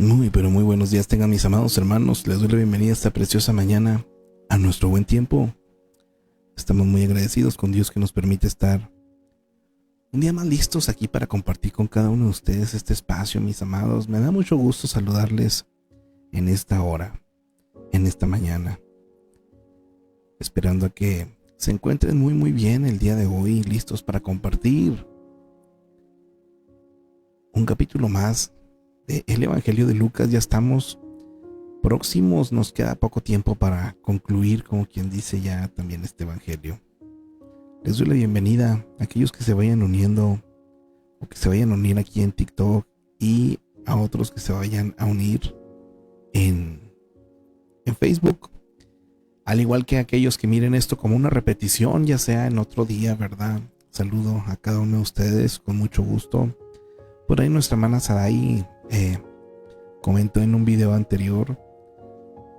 Muy, pero muy buenos días tengan mis amados hermanos. Les doy la bienvenida esta preciosa mañana a nuestro buen tiempo. Estamos muy agradecidos con Dios que nos permite estar un día más listos aquí para compartir con cada uno de ustedes este espacio, mis amados. Me da mucho gusto saludarles en esta hora, en esta mañana. Esperando a que se encuentren muy bien el día de hoy, listos para compartir un capítulo más del Evangelio de Lucas. Ya estamos próximos, nos queda poco tiempo para concluir, como quien dice, ya también este Evangelio. Les doy la bienvenida a aquellos que se vayan uniendo o que se vayan a unir aquí en TikTok y a otros que se vayan a unir en Facebook. Al igual que aquellos que miren esto como una repetición, ya sea en otro día, ¿verdad? Saludo a cada uno de ustedes con mucho gusto. Por ahí nuestra hermana Sarai comentó en un video anterior.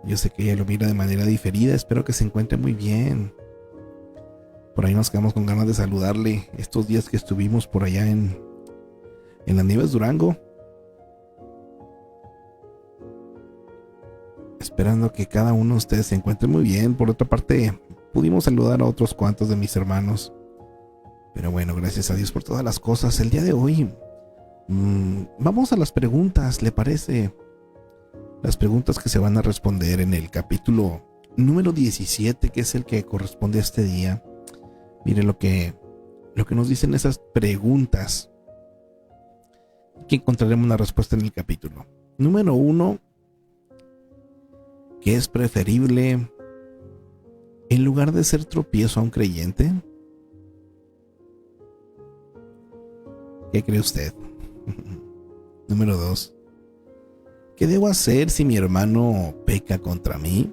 Yo sé que ella lo mira de manera diferida. Espero que se encuentre muy bien. Por ahí nos quedamos con ganas de saludarle estos días que estuvimos por allá en las Nieves Durango. Esperando que cada uno de ustedes se encuentre muy bien. Por otra parte, pudimos saludar a otros cuantos de mis hermanos. Pero bueno, gracias a Dios por todas las cosas. El día de hoy vamos a las preguntas, ¿le parece? Las preguntas que se van a responder en el capítulo número 17, que es el que corresponde a este día. Mire lo que nos dicen esas preguntas, que encontraremos una respuesta en el capítulo. Número 1, ¿qué es preferible en lugar de ser tropiezo a un creyente? ¿Qué cree usted? Número 2, ¿qué debo hacer si mi hermano peca contra mí?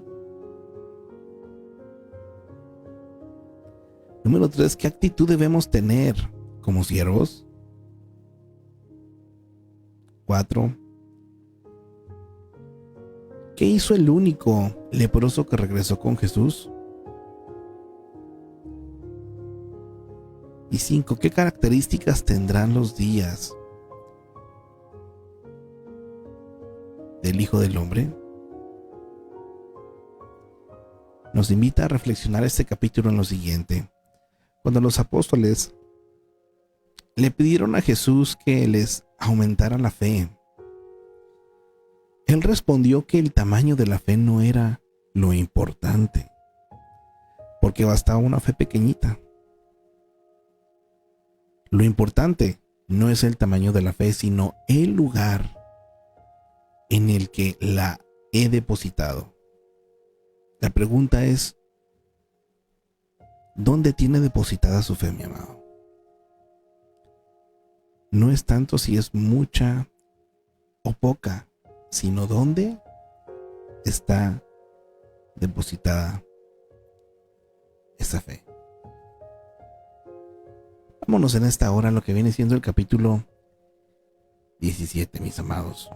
Número 3, ¿qué actitud debemos tener como siervos? 4, ¿qué hizo el único leproso que regresó con Jesús? Y 5, ¿qué características tendrán los días del Hijo del Hombre? Nos invita a reflexionar este capítulo en lo siguiente. Cuando los apóstoles le pidieron a Jesús que les aumentara la fe, Él respondió que el tamaño de la fe no era lo importante, porque bastaba una fe pequeñita. Lo importante no es el tamaño de la fe, sino el lugar en el que la he depositado. La pregunta es, ¿dónde tiene depositada su fe, mi amado? No es tanto si es mucha o poca, sino dónde está depositada esa fe. Vámonos en esta hora a lo que viene siendo el capítulo 17, mis amados.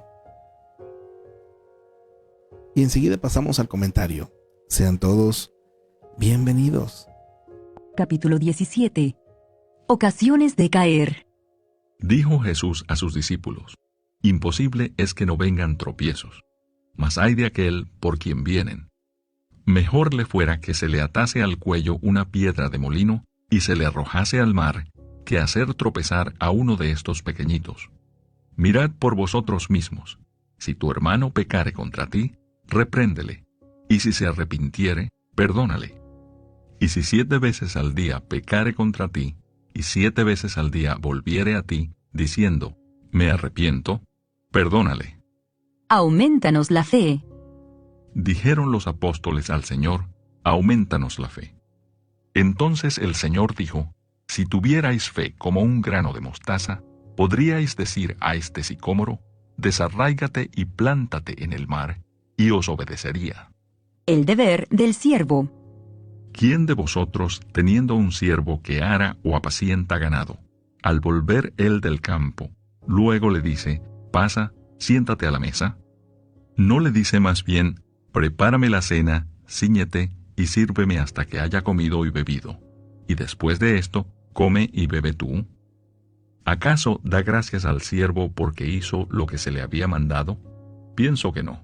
Y enseguida pasamos al comentario. Sean todos bienvenidos. Capítulo 17. Ocasiones de caer. Dijo Jesús a sus discípulos: imposible es que no vengan tropiezos, mas ay de aquel por quien vienen. Mejor le fuera que se le atase al cuello una piedra de molino y se le arrojase al mar, que hacer tropezar a uno de estos pequeñitos. Mirad por vosotros mismos. Si tu hermano pecare contra ti, repréndele, y si se arrepintiere, perdónale. Y si 7 veces al día pecare contra ti, y 7 veces al día volviere a ti, diciendo, me arrepiento, perdónale. Aumentanos la fe. Dijeron los apóstoles al Señor, aumentanos la fe. Entonces el Señor dijo, si tuvierais fe como un grano de mostaza, podríais decir a este sicómoro, desarráigate y plántate en el mar, y os obedecería. El deber del siervo. ¿Quién de vosotros, teniendo un siervo que ara o apacienta ganado, al volver él del campo, luego le dice, pasa, siéntate a la mesa? ¿No le dice más bien, prepárame la cena, cíñete y sírveme hasta que haya comido y bebido, y después de esto, come y bebe tú? ¿Acaso da gracias al siervo porque hizo lo que se le había mandado? Pienso que no.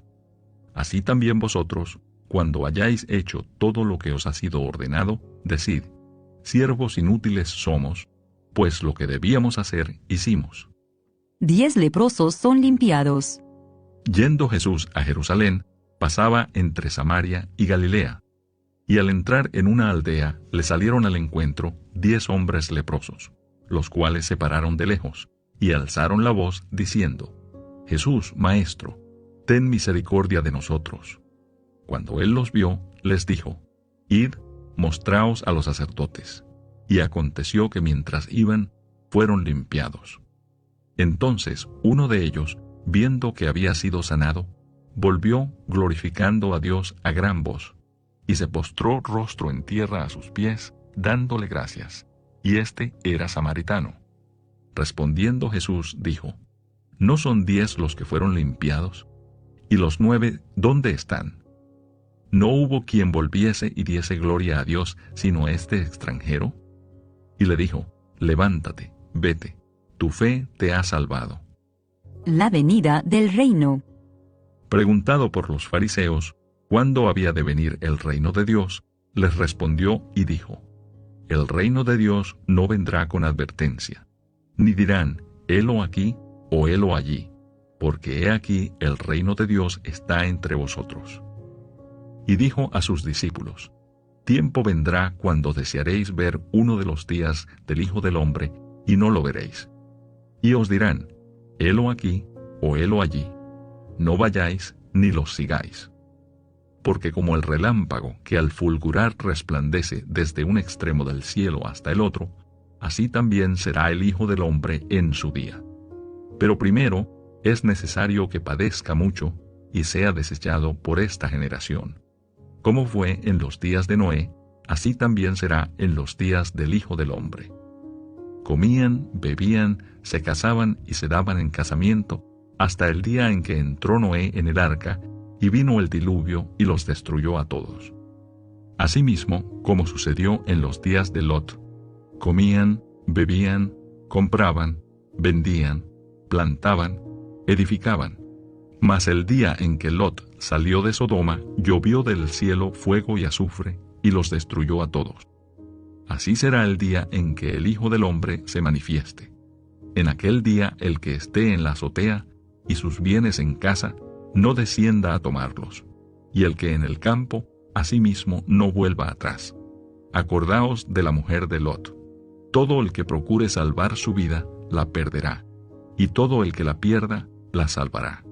Así también vosotros, cuando hayáis hecho todo lo que os ha sido ordenado, decid: siervos inútiles somos, pues lo que debíamos hacer hicimos. 10 leprosos son limpiados. Yendo Jesús a Jerusalén, pasaba entre Samaria y Galilea. Y al entrar en una aldea, le salieron al encuentro 10 hombres leprosos, los cuales se pararon de lejos, y alzaron la voz, diciendo: Jesús, Maestro, ten misericordia de nosotros. Cuando él los vio, les dijo: Id, mostraos a los sacerdotes. Y aconteció que mientras iban, fueron limpiados. Entonces uno de ellos, viendo que había sido sanado, volvió glorificando a Dios a gran voz, y se postró rostro en tierra a sus pies, dándole gracias. Y éste era samaritano. Respondiendo Jesús dijo: ¿No son 10 los que fueron limpiados? ¿Y los 9 dónde están? ¿No hubo quien volviese y diese gloria a Dios, sino este extranjero? Y le dijo: levántate, vete, tu fe te ha salvado. La venida del reino. Preguntado por los fariseos cuándo había de venir el reino de Dios, les respondió y dijo: el reino de Dios no vendrá con advertencia, ni dirán: helo aquí o helo allí, porque he aquí el reino de Dios está entre vosotros. Y dijo a sus discípulos: tiempo vendrá cuando desearéis ver uno de los días del Hijo del Hombre, y no lo veréis. Y os dirán: helo aquí o helo allí. No vayáis ni los sigáis. Porque como el relámpago que al fulgurar resplandece desde un extremo del cielo hasta el otro, así también será el Hijo del Hombre en su día. Pero primero es necesario que padezca mucho y sea desechado por esta generación. Como fue en los días de Noé, así también será en los días del Hijo del Hombre. Comían, bebían, se casaban y se daban en casamiento, hasta el día en que entró Noé en el arca, y vino el diluvio y los destruyó a todos. Asimismo, como sucedió en los días de Lot, comían, bebían, compraban, vendían, plantaban, edificaban. Mas el día en que Lot salió de Sodoma, llovió del cielo fuego y azufre, y los destruyó a todos. Así será el día en que el Hijo del Hombre se manifieste. En aquel día el que esté en la azotea, y sus bienes en casa, no descienda a tomarlos, y el que en el campo, asimismo no vuelva atrás. Acordaos de la mujer de Lot. Todo el que procure salvar su vida, la perderá, y todo el que la pierda, la salvará.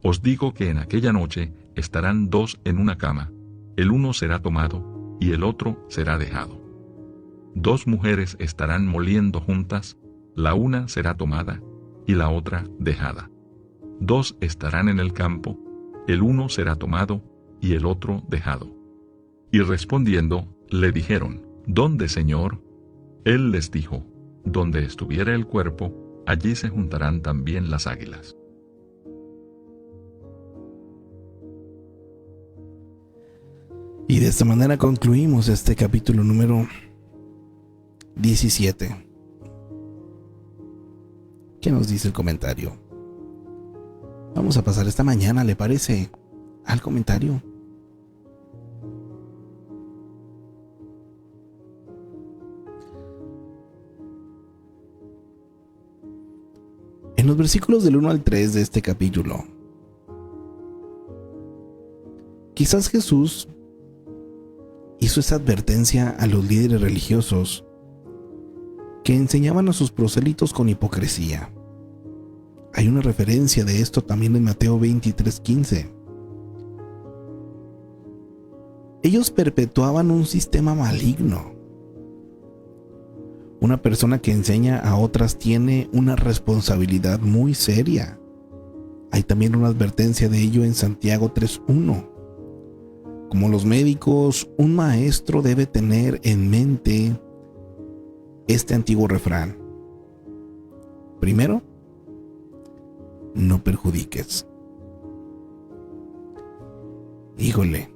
Os digo que en aquella noche estarán 2 en una cama, el uno será tomado, y el otro será dejado. 2 mujeres estarán moliendo juntas, la una será tomada, y la otra dejada. 2 estarán en el campo, el uno será tomado, y el otro dejado. Y respondiendo, le dijeron: ¿Dónde, Señor? Él les dijo: donde estuviera el cuerpo, allí se juntarán también las águilas. Y de esta manera concluimos este capítulo número 17. ¿Qué nos dice el comentario? Vamos a pasar esta mañana, ¿le parece?, al comentario. En los versículos del 1 al 3 de este capítulo, quizás Jesús hizo esa advertencia a los líderes religiosos que enseñaban a sus prosélitos con hipocresía. Hay una referencia de esto también en Mateo 23:15. Ellos perpetuaban un sistema maligno. Una persona que enseña a otras tiene una responsabilidad muy seria. Hay también una advertencia de ello en Santiago 3:1. Como los médicos, un maestro debe tener en mente este antiguo refrán. Primero, no perjudiques. Híjole.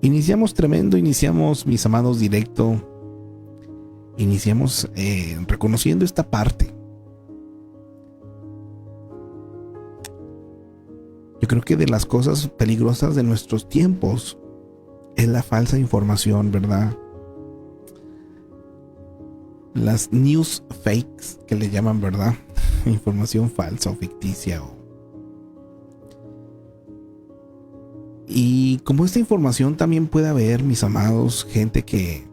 Iniciamos tremendo, mis amados, directo. Iniciamos reconociendo esta parte. Yo creo que de las cosas peligrosas de nuestros tiempos es la falsa información, ¿verdad? Las news fakes que le llaman, ¿verdad? Información falsa o ficticia. Y como esta información también puede haber, mis amados, gente que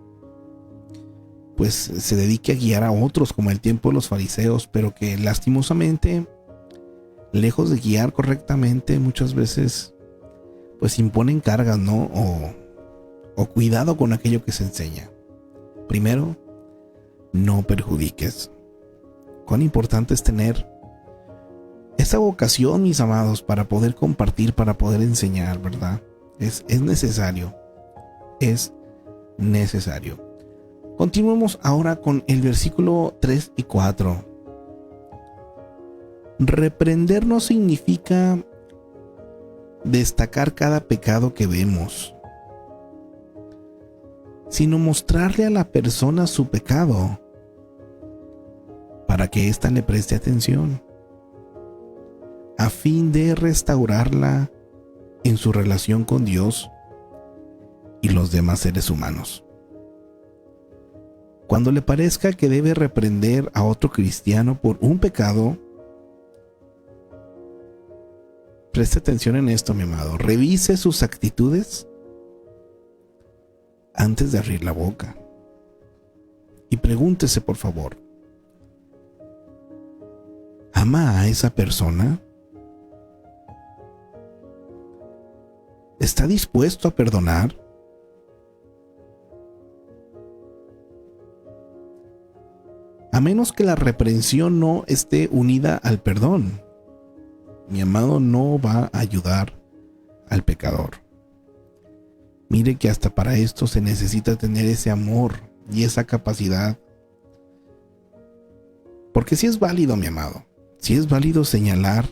pues se dedique a guiar a otros como el tiempo de los fariseos, pero que lastimosamente, lejos de guiar correctamente, muchas veces pues imponen cargas, ¿no? O cuidado con aquello que se enseña. Primero, no perjudiques. Cuán importante es tener esa vocación, mis amados, para poder compartir, para poder enseñar, ¿verdad? Es necesario. Es necesario. Continuemos ahora con el versículo 3 y 4. Reprender no significa destacar cada pecado que vemos, sino mostrarle a la persona su pecado para que ésta le preste atención, a fin de restaurarla en su relación con Dios y los demás seres humanos. Cuando le parezca que debe reprender a otro cristiano por un pecado, preste atención en esto, mi amado. Revise sus actitudes antes de abrir la boca. Y pregúntese, por favor, ¿ama a esa persona? ¿Está dispuesto a perdonar? A menos que la reprensión no esté unida al perdón, mi amado, no va a ayudar al pecador. Mire que hasta para esto se necesita tener ese amor y esa capacidad. Porque si es válido, mi amado, si es válido señalar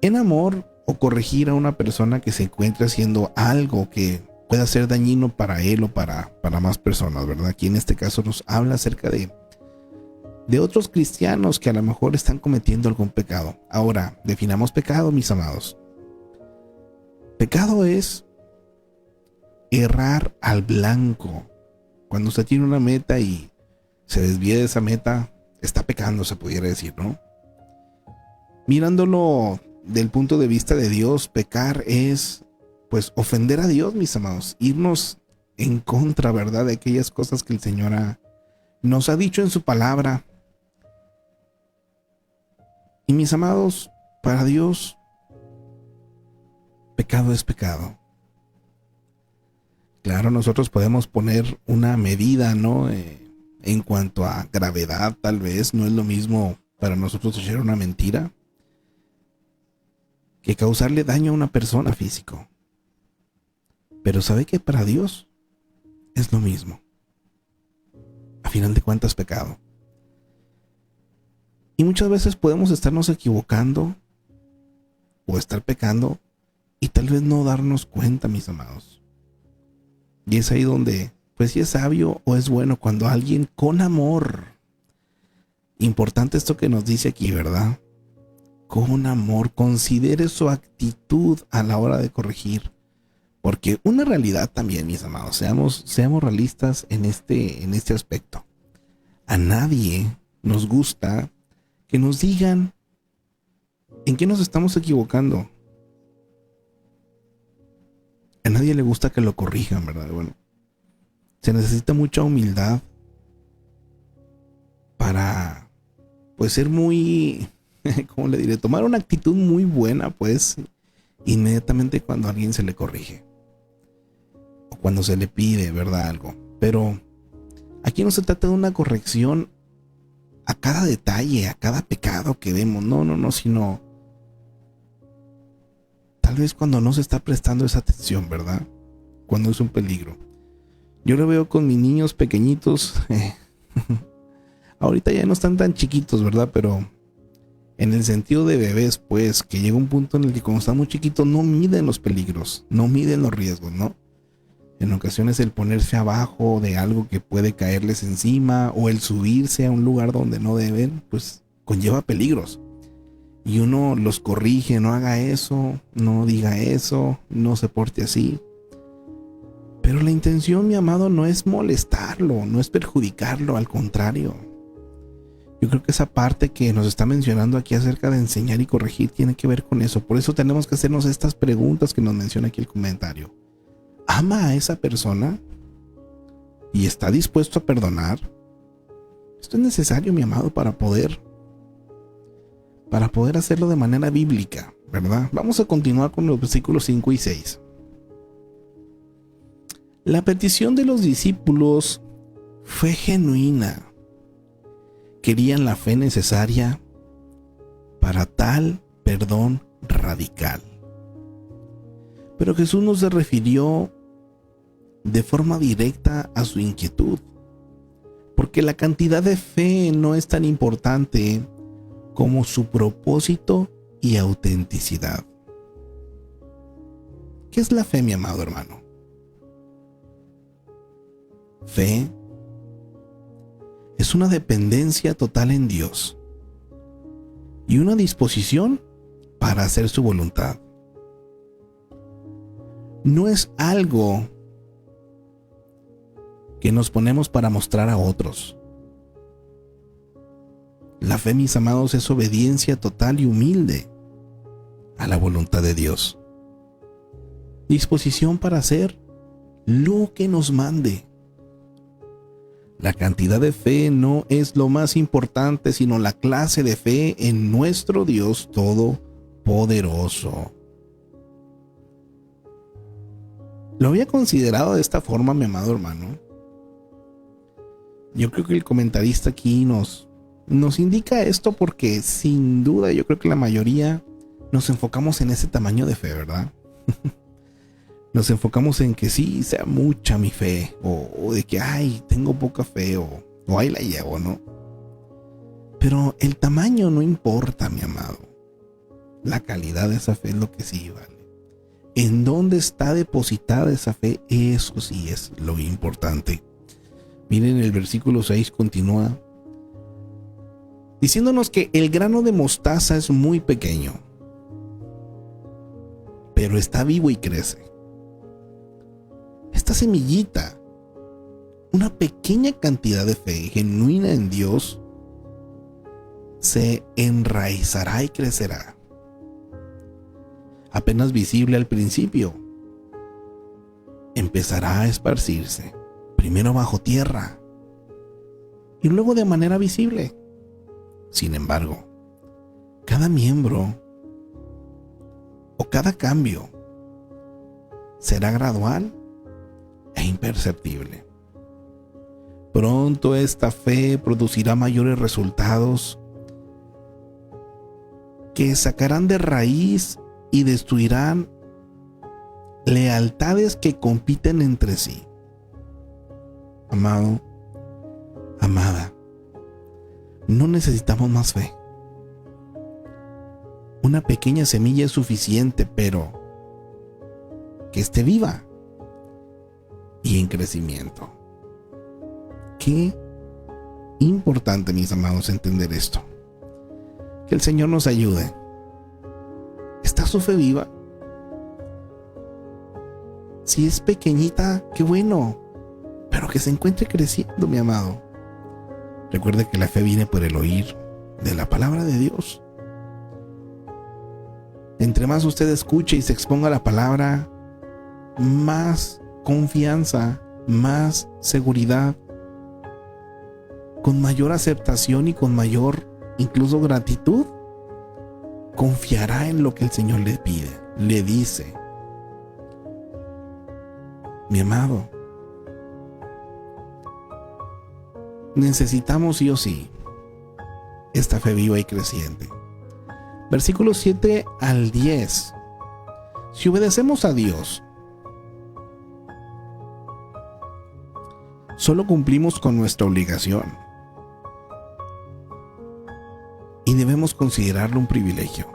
en amor o corregir a una persona que se encuentre haciendo algo que pueda ser dañino para él o para más personas, ¿verdad? Aquí en este caso nos habla acerca de otros cristianos que a lo mejor están cometiendo algún pecado. Ahora, definamos pecado, mis amados. Pecado es errar al blanco. Cuando usted tiene una meta y se desvía de esa meta, está pecando, se pudiera decir, ¿no? Mirándolo del punto de vista de Dios, pecar es pues ofender a Dios, mis amados, irnos en contra, ¿verdad?, de aquellas cosas que el Señor nos ha dicho en su palabra. Y mis amados, para Dios, pecado es pecado. Claro, nosotros podemos poner una medida, ¿no? En cuanto a gravedad, tal vez no es lo mismo para nosotros echar una mentira que causarle daño a una persona físico. Pero sabe que para Dios es lo mismo. A final de cuentas, pecado. Y muchas veces podemos estarnos equivocando o estar pecando y tal vez no darnos cuenta, mis amados. Y es ahí donde, pues, si es sabio o es bueno cuando alguien con amor, importante esto que nos dice aquí, ¿verdad?, con amor, considere su actitud a la hora de corregir. Porque una realidad también, mis amados, seamos realistas en este aspecto. A nadie nos gusta que nos digan en qué nos estamos equivocando. A nadie le gusta que lo corrijan, ¿verdad? Bueno, se necesita mucha humildad para, pues, ser muy, ¿cómo le diré? Tomar una actitud muy buena, pues, inmediatamente cuando a alguien se le corrige. O cuando se le pide, ¿verdad?, algo. Pero aquí no se trata de una corrección a cada detalle, a cada pecado que vemos. No, sino tal vez cuando no se está prestando esa atención, ¿verdad? Cuando es un peligro. Yo lo veo con mis niños pequeñitos. Ahorita ya no están tan chiquitos, ¿verdad? Pero en el sentido de bebés, pues, que llega un punto en el que cuando están muy chiquitos no miden los peligros, no miden los riesgos, ¿no? En ocasiones el ponerse abajo de algo que puede caerles encima o el subirse a un lugar donde no deben, pues conlleva peligros. y uno los corrige, no haga eso, no diga eso, no se porte así. Pero la intención, mi amado, no es molestarlo, no es perjudicarlo, al contrario. Yo creo que esa parte que nos está mencionando aquí acerca de enseñar y corregir tiene que ver con eso. Por eso tenemos que hacernos estas preguntas que nos menciona aquí el comentario. ¿Ama a esa persona? ¿Y está dispuesto a perdonar? Esto es necesario, mi amado, para poder hacerlo de manera bíblica, ¿verdad? Vamos a continuar con los versículos 5 y 6. La petición de los discípulos fue genuina. Querían la fe necesaria para tal perdón radical. Pero Jesús no se refirió de forma directa a su inquietud, porque la cantidad de fe no es tan importante como su propósito y autenticidad. ¿Qué es la fe, mi amado hermano? Fe es una dependencia total en Dios y una disposición para hacer su voluntad. No es algo que nos ponemos para mostrar a otros. La fe, mis amados, es obediencia total y humilde a la voluntad de Dios. Disposición para hacer lo que nos mande. La cantidad de fe no es lo más importante, sino la clase de fe en nuestro Dios Todopoderoso. Lo había considerado de esta forma, mi amado hermano. Yo creo que el comentarista aquí nos indica esto porque sin duda yo creo que la mayoría nos enfocamos en ese tamaño de fe, ¿verdad? Nos enfocamos en que sí sea mucha mi fe, o de que ay, tengo poca fe, o ahí la llevo, ¿no? Pero el tamaño no importa, mi amado. La calidad de esa fe es lo que sí vale. ¿En dónde está depositada esa fe? Eso sí es lo importante. Miren, el versículo 6 continúa diciéndonos que el grano de mostaza es muy pequeño, pero está vivo y crece. Esta semillita, una pequeña cantidad de fe genuina en Dios, se enraizará y crecerá. Apenas visible al principio, empezará a esparcirse, primero bajo tierra y luego de manera visible. Sin embargo, cada miembro o cada cambio será gradual e imperceptible. Pronto esta fe producirá mayores resultados que sacarán de raíz y destruirán lealtades que compiten entre sí. Amado, amada, no necesitamos más fe. Una pequeña semilla es suficiente, pero que esté viva y en crecimiento. Qué importante, mis amados, entender esto. Que el Señor nos ayude. ¿Está su fe viva? Si es pequeñita, qué bueno, pero que se encuentre creciendo, mi amado. Recuerde que la fe viene por el oír de la palabra de Dios. Entre más usted escuche y se exponga a la palabra, más confianza, más seguridad, con mayor aceptación y con mayor incluso gratitud, confiará en lo que el Señor le pide, le dice. Mi amado, necesitamos sí o sí esta fe viva y creciente. Versículos 7 al 10. Si obedecemos a Dios, solo cumplimos con nuestra obligación y debemos considerarlo un privilegio.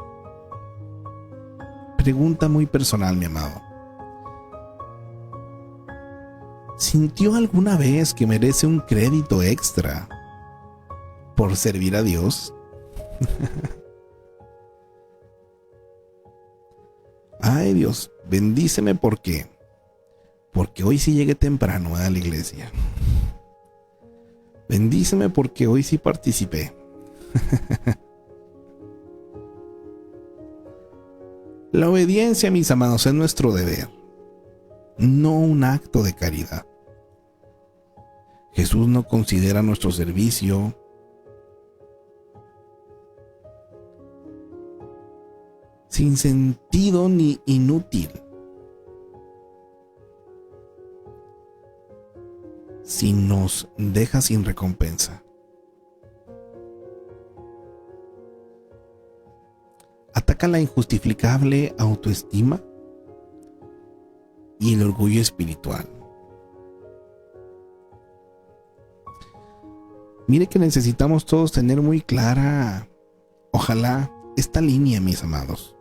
Pregunta muy personal, mi amado. ¿Sintió alguna vez que merece un crédito extra por servir a Dios? Ay, Dios, bendíceme porque hoy sí llegué temprano a la iglesia. Bendíceme porque hoy sí participé. La obediencia, mis amados, es nuestro deber, no un acto de caridad. Jesús no considera nuestro servicio sin sentido ni inútil, si nos deja sin recompensa. Ataca la injustificable autoestima y el orgullo espiritual. Mire que necesitamos todos tener muy clara, ojalá, esta línea, mis amados,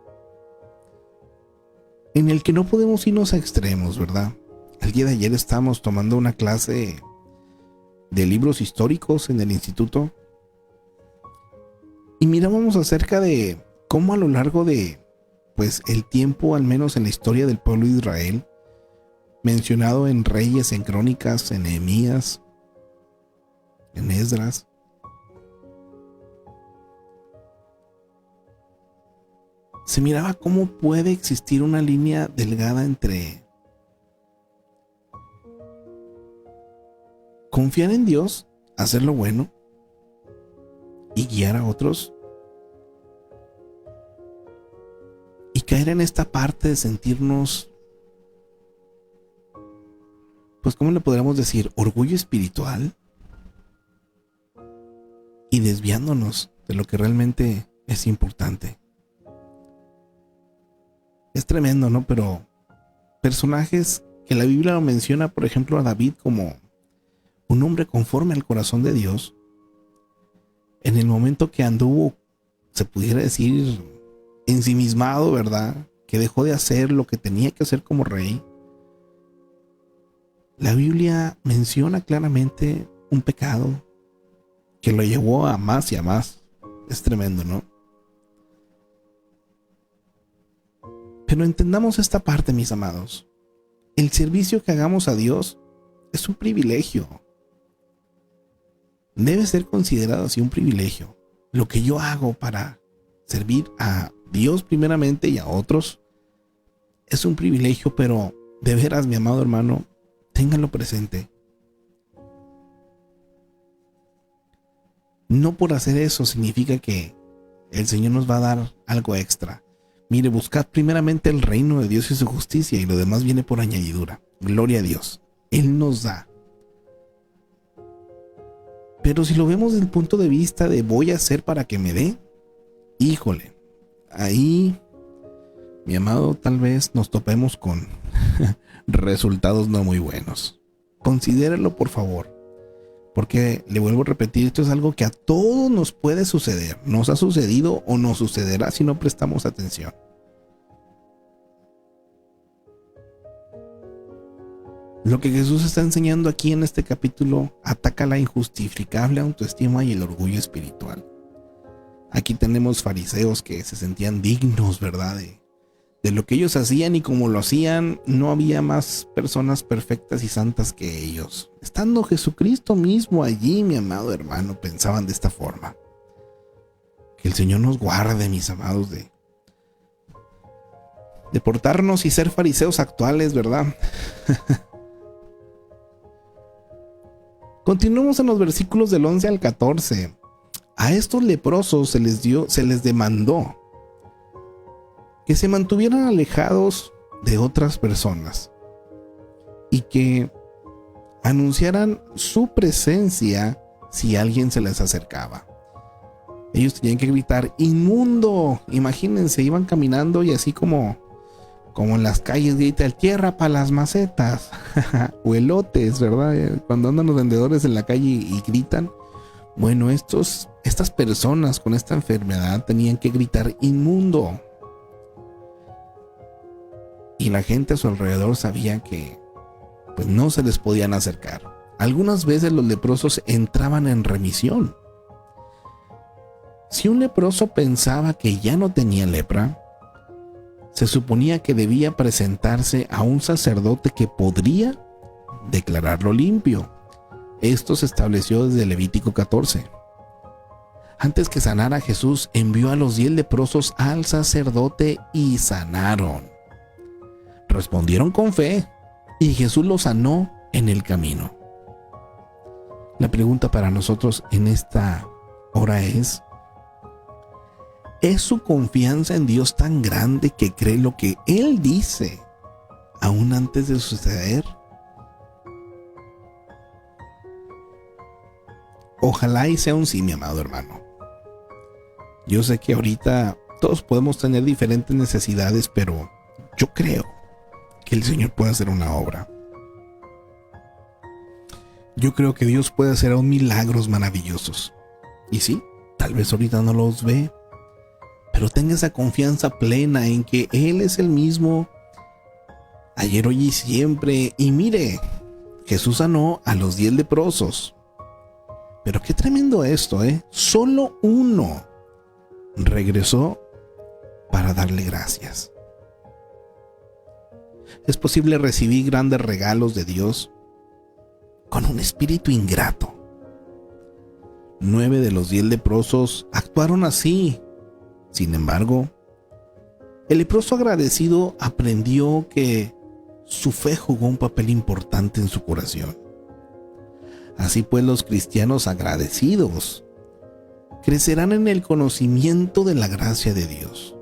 en el que no podemos irnos a extremos, ¿verdad? El día de ayer estábamos tomando una clase de libros históricos en el instituto y mirábamos acerca de cómo a lo largo de, pues, el tiempo, al menos en la historia del pueblo de Israel, mencionado en Reyes, en Crónicas, en Nehemías, en Esdras, se miraba cómo puede existir una línea delgada entre confiar en Dios, hacer lo bueno y guiar a otros, y caer en esta parte de sentirnos, pues, ¿cómo le podríamos decir? Orgullo espiritual, y desviándonos de lo que realmente es importante. Es tremendo, ¿no? Pero personajes que la Biblia lo menciona, por ejemplo, a David como un hombre conforme al corazón de Dios, en el momento que anduvo, se pudiera decir, ensimismado, ¿verdad? Que dejó de hacer lo que tenía que hacer como rey. La Biblia menciona claramente un pecado que lo llevó a más y a más. Es tremendo, ¿no? Pero entendamos esta parte, mis amados. El servicio que hagamos a Dios es un privilegio. Debe ser considerado así un privilegio. Lo que yo hago para servir a Dios primeramente y a otros es un privilegio, pero de veras, mi amado hermano, ténganlo presente. No por hacer eso significa que el Señor nos va a dar algo extra. Mire, buscad primeramente el reino de Dios y su justicia, y lo demás viene por añadidura. Gloria a Dios. Él nos da. Pero si lo vemos desde el punto de vista de voy a hacer para que me dé, híjole, ahí, mi amado, tal vez nos topemos con resultados no muy buenos. Considérelo, por favor. Porque, le vuelvo a repetir, esto es algo que a todos nos puede suceder. Nos ha sucedido o nos sucederá si no prestamos atención. Lo que Jesús está enseñando aquí en este capítulo ataca la injustificable autoestima y el orgullo espiritual. Aquí tenemos fariseos que se sentían dignos, ¿verdad? De lo que ellos hacían, y como lo hacían, no había más personas perfectas y santas que ellos. Estando Jesucristo mismo allí, mi amado hermano, pensaban de esta forma. Que el Señor nos guarde, mis amados, de portarnos y ser fariseos actuales, ¿verdad? Continuemos en los versículos del 11 al 14. A estos leprosos se les demandó que se mantuvieran alejados de otras personas y que anunciaran su presencia si alguien se les acercaba. Ellos tenían que gritar inmundo. Imagínense, iban caminando y así como en las calles gritan tierra para las macetas o elotes, ¿verdad? Cuando andan los vendedores en la calle y gritan. Bueno, estas personas con esta enfermedad tenían que gritar inmundo. Y la gente a su alrededor sabía que pues no se les podían acercar. Algunas veces los leprosos entraban en remisión. Si un leproso pensaba que ya no tenía lepra, se suponía que debía presentarse a un sacerdote que podría declararlo limpio. Esto se estableció desde Levítico 14. Antes que sanara, Jesús envió a los 10 leprosos al sacerdote y sanaron. Respondieron con fe y Jesús los sanó en el camino. La pregunta para nosotros en esta hora ¿es su confianza en Dios tan grande que cree lo que Él dice aún antes de suceder? Ojalá y sea un sí, mi amado hermano. Yo sé que ahorita todos podemos tener diferentes necesidades, pero yo creo que el Señor puede hacer una obra. Yo creo que Dios puede hacer aún milagros maravillosos. Y sí, tal vez ahorita no los ve, pero tenga esa confianza plena en que Él es el mismo ayer, hoy y siempre. Y mire, Jesús sanó a los 10 leprosos. Pero qué tremendo esto, Solo uno regresó para darle gracias. Es posible recibir grandes regalos de Dios con un espíritu ingrato. 9 de los 10 leprosos actuaron así. Sin embargo, el leproso agradecido aprendió que su fe jugó un papel importante en su curación. Así pues, los cristianos agradecidos crecerán en el conocimiento de la gracia de Dios.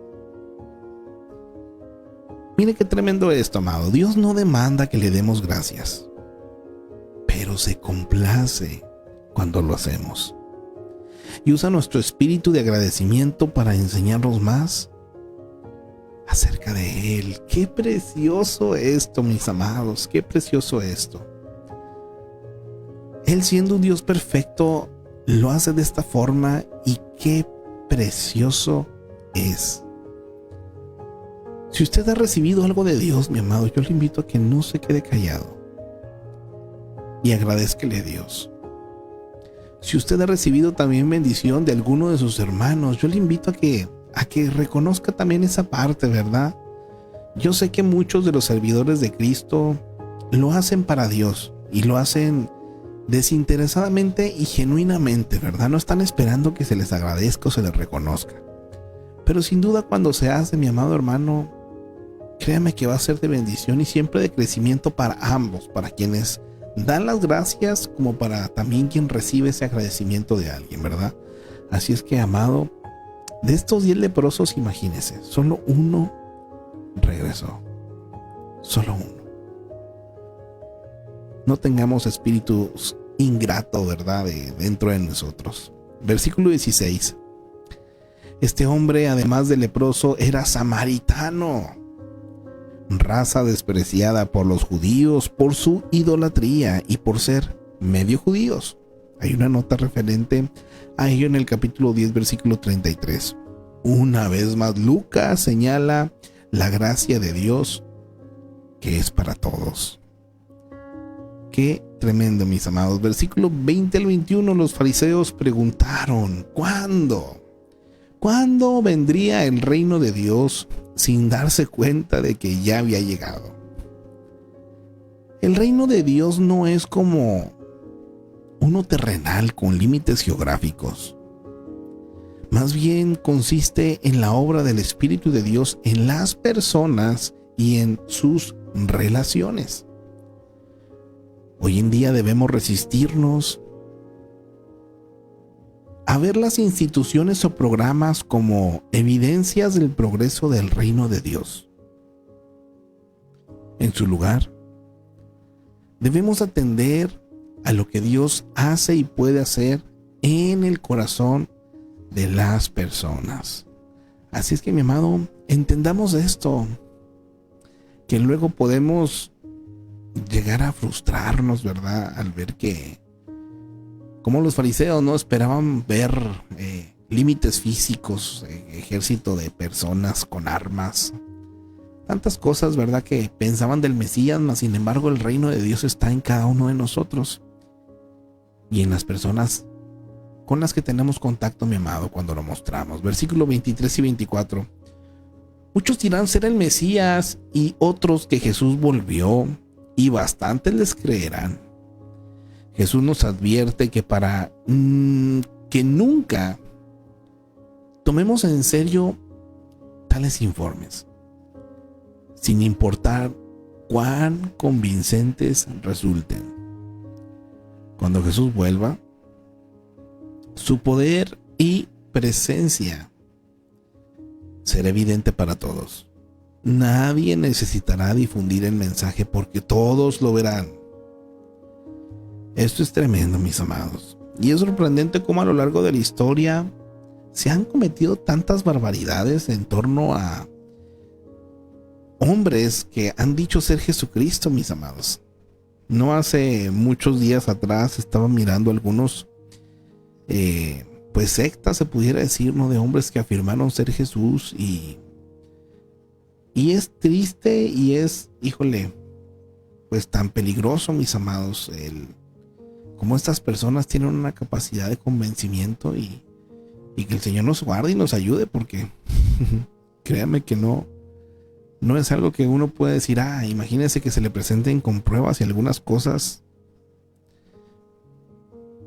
Mire qué tremendo esto, amado. Dios no demanda que le demos gracias, pero se complace cuando lo hacemos. Y usa nuestro espíritu de agradecimiento para enseñarnos más acerca de Él. ¡Qué precioso esto, mis amados! ¡Qué precioso esto! Él, siendo un Dios perfecto, lo hace de esta forma, y qué precioso es. Si usted ha recibido algo de Dios, mi amado, yo le invito a que no se quede callado y agradézcale a Dios. Si usted ha recibido también bendición de alguno de sus hermanos, yo le invito a que reconozca también esa parte, ¿verdad? Yo sé que muchos de los servidores de Cristo lo hacen para Dios y lo hacen desinteresadamente y genuinamente, ¿verdad? No están esperando que se les agradezca o se les reconozca. Pero sin duda, cuando se hace, mi amado hermano, créame que va a ser de bendición y siempre de crecimiento para ambos, para quienes dan las gracias como para también quien recibe ese agradecimiento de alguien, ¿verdad? Así es que, amado, de estos 10 leprosos, imagínese, solo uno regresó. Solo uno. No tengamos espíritus ingratos, ¿verdad?, dentro de nosotros. Versículo 16. Este hombre, además de leproso, era samaritano, raza despreciada por los judíos por su idolatría y por ser medio judíos. Hay una nota referente a ello en el capítulo 10, versículo 33. Una vez más, Lucas señala la gracia de Dios que es para todos. Qué tremendo, mis amados. Versículo 20 al 21, los fariseos preguntaron: ¿cuándo? ¿Cuándo vendría el reino de Dios? Sin darse cuenta de que ya había llegado. El reino de Dios no es como uno terrenal con límites geográficos. Más bien consiste en la obra del Espíritu de Dios en las personas y en sus relaciones. Hoy en día debemos resistirnos a ver las instituciones o programas como evidencias del progreso del reino de Dios. En su lugar, debemos atender a lo que Dios hace y puede hacer en el corazón de las personas. Así es que, mi amado, entendamos esto, que luego podemos llegar a frustrarnos, ¿verdad?, al ver que, como los fariseos, no esperaban ver límites físicos, ejército de personas con armas, tantas cosas, ¿verdad?, que pensaban del Mesías, mas sin embargo el reino de Dios está en cada uno de nosotros y en las personas con las que tenemos contacto, mi amado, cuando lo mostramos. Versículo 23 y 24. Muchos dirán ser el Mesías y otros que Jesús volvió, y bastantes les creerán. Jesús nos advierte que para que nunca tomemos en serio tales informes, sin importar cuán convincentes resulten. Cuando Jesús vuelva, su poder y presencia será evidente para todos. Nadie necesitará difundir el mensaje porque todos lo verán. Esto es tremendo, mis amados. Y es sorprendente cómo a lo largo de la historia se han cometido tantas barbaridades en torno a hombres que han dicho ser Jesucristo, mis amados. No hace muchos días atrás estaba mirando algunos pues sectas, se pudiera decir, ¿no? De hombres que afirmaron ser Jesús, y es triste y es, híjole, pues tan peligroso, mis amados, como estas personas tienen una capacidad de convencimiento, y que el Señor nos guarde y nos ayude, porque créanme que no es algo que uno puede decir, imagínense que se le presenten con pruebas y algunas cosas.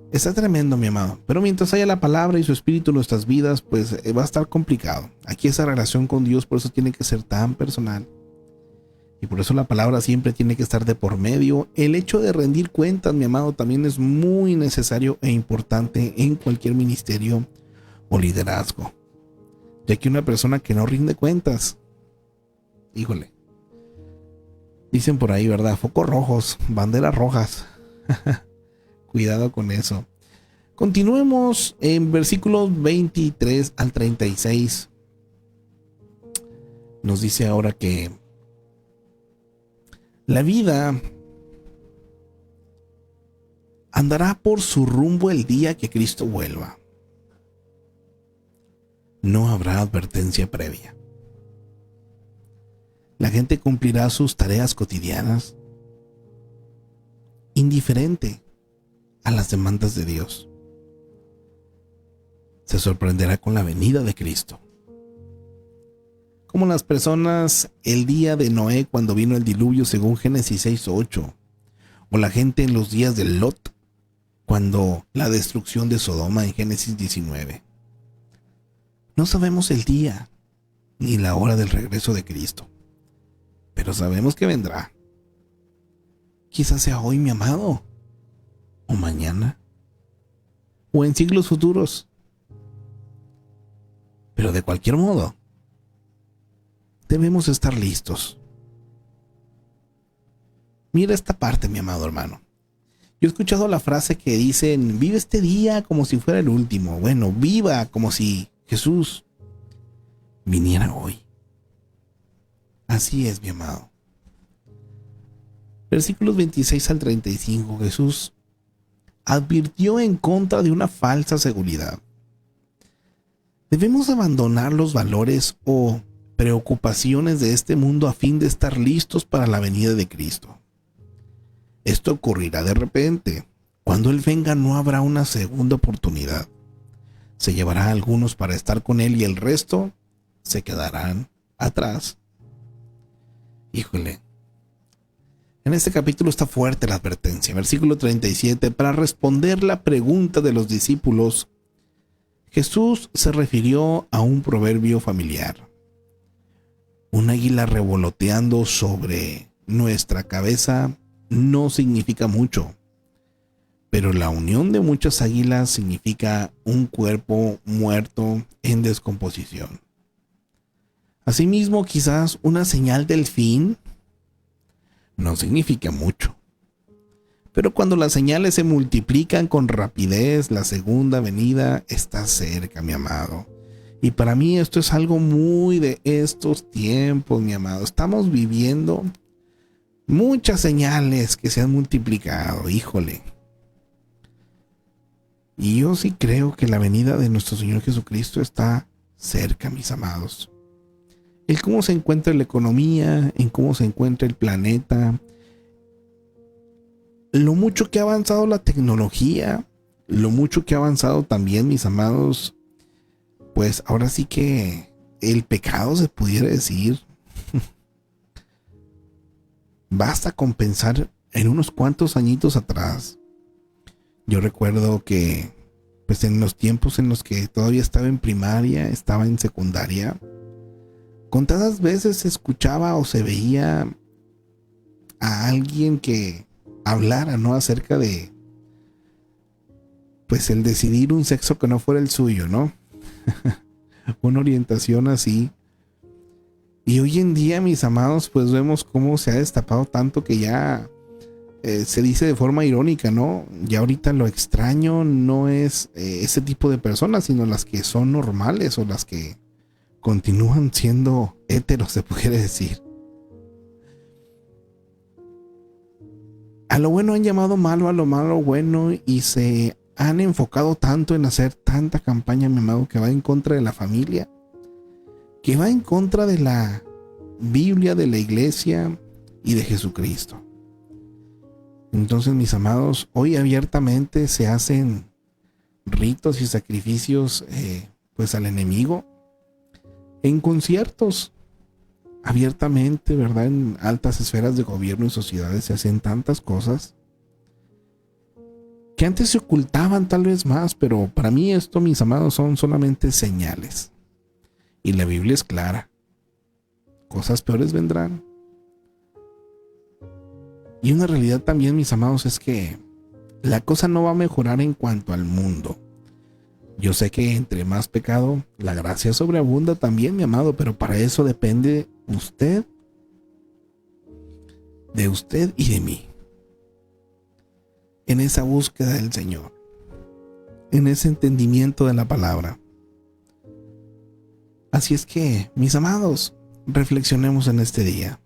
Está tremendo, mi amado, pero mientras haya la palabra y su espíritu en nuestras vidas, pues va a estar complicado. Aquí esa relación con Dios, por eso tiene que ser tan personal, y por eso la palabra siempre tiene que estar de por medio. El hecho de rendir cuentas, mi amado, también es muy necesario e importante en cualquier ministerio o liderazgo, ya que una persona que no rinde cuentas, híjole, dicen por ahí, ¿verdad? Focos rojos, banderas rojas. Cuidado con eso. Continuemos en versículos 23 al 36. Nos dice ahora que la vida andará por su rumbo el día que Cristo vuelva. No habrá advertencia previa. La gente cumplirá sus tareas cotidianas, indiferente a las demandas de Dios. Se sorprenderá con la venida de Cristo. Como las personas el día de Noé cuando vino el diluvio según Génesis 6:8, o la gente en los días de Lot cuando la destrucción de Sodoma en Génesis 19. No sabemos el día ni la hora del regreso de Cristo, pero sabemos que vendrá. Quizás sea hoy, mi amado, o mañana, o en siglos futuros. Pero de cualquier modo, debemos estar listos. Mira esta parte, mi amado hermano. Yo he escuchado la frase que dicen, vive este día como si fuera el último. Bueno, viva como si Jesús viniera hoy. Así es, mi amado. Versículos 26 al 35, Jesús advirtió en contra de una falsa seguridad. Debemos abandonar los valores o preocupaciones de este mundo a fin de estar listos para la venida de Cristo. Esto ocurrirá de repente. Cuando Él venga no habrá una segunda oportunidad. Se llevará a algunos para estar con Él y el resto se quedarán atrás. Híjole. En este capítulo está fuerte la advertencia. Versículo 37. Para responder la pregunta de los discípulos, Jesús se refirió a un proverbio familiar. Un águila revoloteando sobre nuestra cabeza no significa mucho, pero la unión de muchas águilas significa un cuerpo muerto en descomposición. Asimismo, quizás una señal del fin no significa mucho, pero cuando las señales se multiplican con rapidez, la segunda venida está cerca, mi amado. Y para mí esto es algo muy de estos tiempos, mi amado. Estamos viviendo muchas señales que se han multiplicado, híjole. Y yo sí creo que la venida de nuestro Señor Jesucristo está cerca, mis amados. El cómo se encuentra la economía, en cómo se encuentra el planeta, lo mucho que ha avanzado la tecnología, lo mucho que ha avanzado también, mis amados, pues ahora sí que el pecado, se pudiera decir. Basta con pensar en unos cuantos añitos atrás. Yo recuerdo que, pues en los tiempos en los que todavía estaba en primaria, estaba en secundaria, contadas veces se escuchaba o se veía a alguien que hablara, ¿no?, acerca de, pues, el decidir un sexo que no fuera el suyo, ¿no? Una orientación así. Y hoy en día, mis amados, pues vemos cómo se ha destapado tanto que ya se dice de forma irónica, ¿no? Ya ahorita lo extraño no es ese tipo de personas, sino las que son normales o las que continúan siendo héteros, se pudiera decir. A lo bueno han llamado malo, a lo malo bueno, y se han enfocado tanto en hacer tanta campaña, mi amado, que va en contra de la familia, que va en contra de la Biblia, de la iglesia y de Jesucristo. Entonces, mis amados, hoy abiertamente se hacen ritos y sacrificios pues al enemigo en conciertos. Abiertamente, ¿verdad? En altas esferas de gobierno y sociedades se hacen tantas cosas que antes se ocultaban tal vez más, pero para mí esto, mis amados, son solamente señales. Y la Biblia es clara. Cosas peores vendrán. Y una realidad también, mis amados, es que la cosa no va a mejorar en cuanto al mundo. Yo sé que entre más pecado, la gracia sobreabunda también, mi amado, pero para eso depende de usted y de mí. En esa búsqueda del Señor, en ese entendimiento de la palabra. Así es que, mis amados, reflexionemos en este día.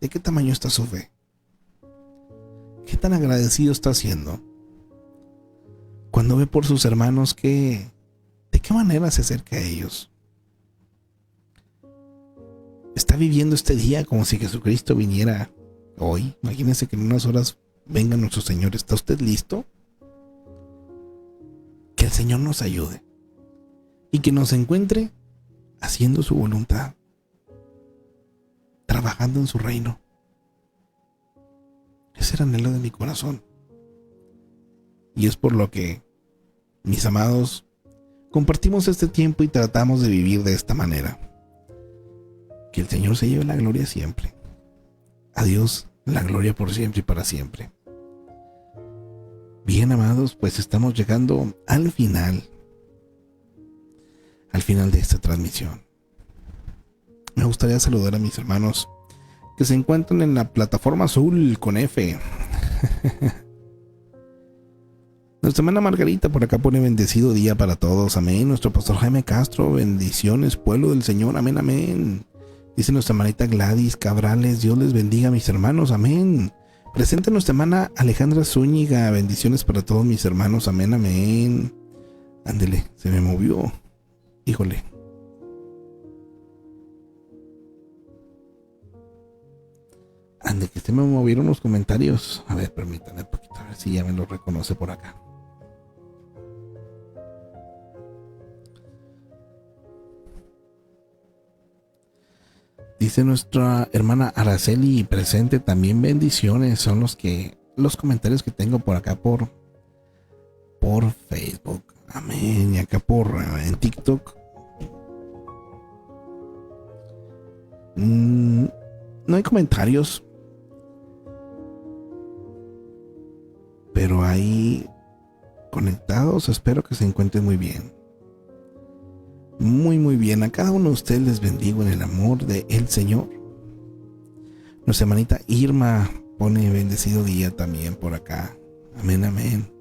¿De qué tamaño está su fe? ¿Qué tan agradecido está siendo? Cuando ve por sus hermanos, ¿de qué manera se acerca a ellos? ¿Está viviendo este día como si Jesucristo viniera hoy? Imagínense que en unas horas venga nuestro Señor. ¿Está usted listo? Que el Señor nos ayude y que nos encuentre haciendo su voluntad, trabajando en su reino. Ese era el anhelo de mi corazón. Y es por lo que, mis amados, compartimos este tiempo y tratamos de vivir de esta manera. Que el Señor se lleve la gloria siempre. A Dios la gloria por siempre y para siempre. Bien, amados, pues estamos llegando al final de esta transmisión. Me gustaría saludar a mis hermanos que se encuentran en la plataforma azul con F. Nuestra hermana Margarita por acá pone bendecido día para todos, amén. Nuestro pastor Jaime Castro, bendiciones, pueblo del Señor, amén, amén. Dice nuestra hermanita Gladys Cabrales, Dios les bendiga, mis hermanos, amén. Presente nuestra hermana Alejandra Zúñiga, bendiciones para todos mis hermanos, amén, amén. Ándele, se me movió, híjole. Ande, que se me movieron los comentarios. A ver, permítanme un poquito, a ver si ya me lo reconoce por acá. Dice nuestra hermana Araceli, presente también, bendiciones. Son los comentarios que tengo por acá por Facebook. Amén. Y acá en TikTok. No hay comentarios, pero ahí conectados. Espero que se encuentren muy bien. Muy muy bien. A cada uno de ustedes les bendigo en el amor de el Señor. Nuestra hermanita Irma pone bendecido día también por acá. Amén, amén.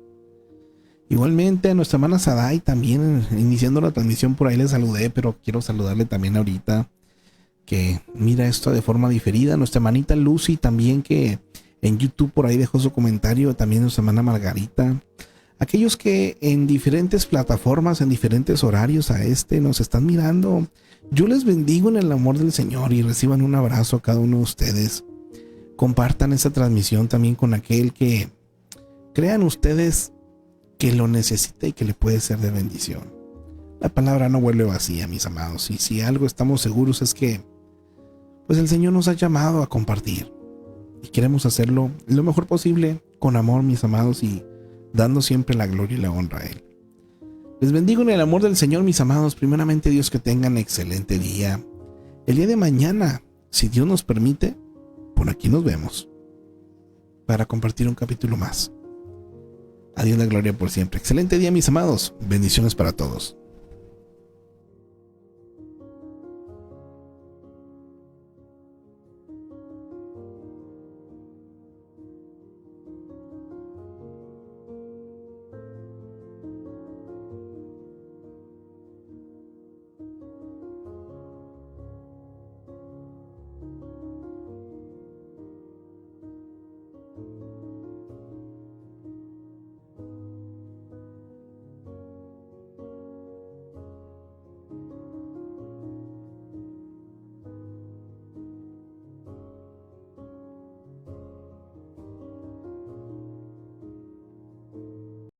Igualmente a nuestra hermana Sadai también, iniciando la transmisión por ahí le saludé, pero quiero saludarle también ahorita, que mira esto de forma diferida. Nuestra hermanita Lucy también, que en YouTube por ahí dejó su comentario. También nuestra hermana Margarita. Aquellos que en diferentes plataformas, en diferentes horarios nos están mirando, yo les bendigo en el amor del Señor y reciban un abrazo a cada uno de ustedes. Compartan esta transmisión también con aquel que crean ustedes que lo necesita y que le puede ser de bendición. La palabra no vuelve vacía, mis amados. Y si algo estamos seguros es que pues el Señor nos ha llamado a compartir. Y queremos hacerlo lo mejor posible, con amor, mis amados, y dando siempre la gloria y la honra a Él. Les bendigo en el amor del Señor, mis amados. Primeramente, Dios, que tengan excelente día. El día de mañana, si Dios nos permite, por aquí nos vemos para compartir un capítulo más. A Dios la gloria por siempre. Excelente día, mis amados. Bendiciones para todos.